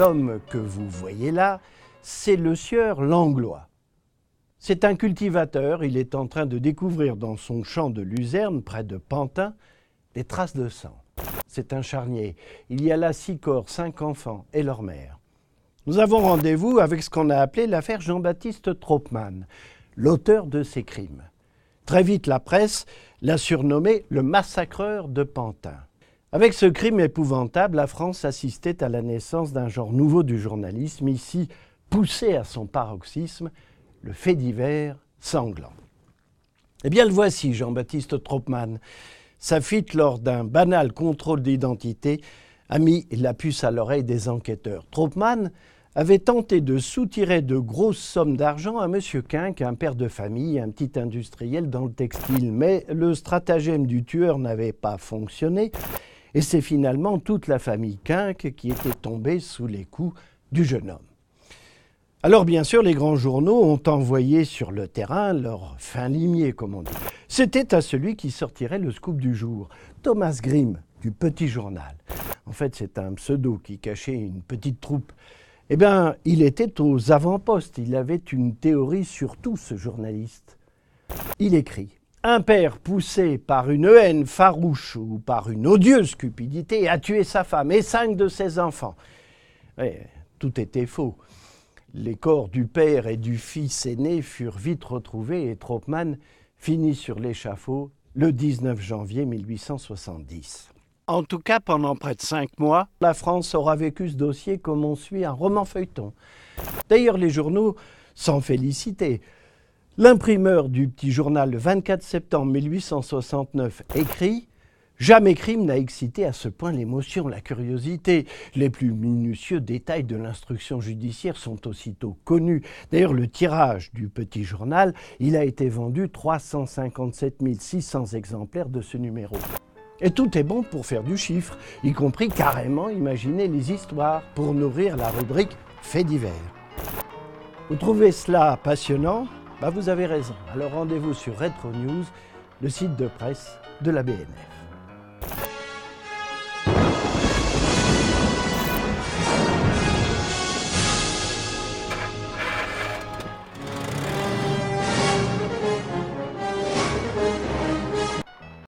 l'homme que vous voyez là, c'est le sieur Langlois. C'est un cultivateur, il est en train de découvrir dans son champ de luzerne, près de Pantin, des traces de sang. C'est un charnier. Il y a là 6 corps, 5 enfants et leur mère. Nous avons rendez-vous avec ce qu'on a appelé l'affaire Jean-Baptiste Troppmann, l'auteur de ces crimes. Très vite, la presse l'a surnommé le massacreur de Pantin. Avec ce crime épouvantable, la France assistait à la naissance d'un genre nouveau du journalisme, ici poussé à son paroxysme, le fait divers sanglant. Eh bien, le voici, Jean-Baptiste Troppmann. Sa fuite lors d'un banal contrôle d'identité a mis la puce à l'oreille des enquêteurs. Troppmann avait tenté de soutirer de grosses sommes d'argent à M. Quinck, un père de famille, un petit industriel dans le textile. Mais le stratagème du tueur n'avait pas fonctionné et c'est finalement toute la famille Quinck qui était tombée sous les coups du jeune homme. Alors bien sûr, les grands journaux ont envoyé sur le terrain leur fin limier, comme on dit. C'était à celui qui sortirait le scoop du jour, Thomas Grimm, du Petit Journal. En fait, c'est un pseudo qui cachait une petite troupe. Eh bien, il était aux avant-postes, il avait une théorie sur tout, ce journaliste. Il écrit « Un père poussé par une haine farouche ou par une odieuse cupidité a tué sa femme et 5 de ses enfants. » Tout était faux. Les corps du père et du fils aîné furent vite retrouvés et Troppmann finit sur l'échafaud le 19 janvier 1870. En tout cas, pendant près de 5 mois, la France aura vécu ce dossier comme on suit un roman feuilleton. D'ailleurs, les journaux s'en félicitaient. L'imprimeur du Petit Journal, le 24 septembre 1869, écrit « Jamais crime n'a excité à ce point l'émotion, la curiosité. Les plus minutieux détails de l'instruction judiciaire sont aussitôt connus. D'ailleurs, le tirage du Petit Journal, il a été vendu 357 600 exemplaires de ce numéro. Et tout est bon pour faire du chiffre, y compris carrément imaginer les histoires pour nourrir la rubrique « Faits divers ». Vous trouvez cela passionnant ? Vous avez raison. Alors rendez-vous sur Retro News, le site de presse de la BNF.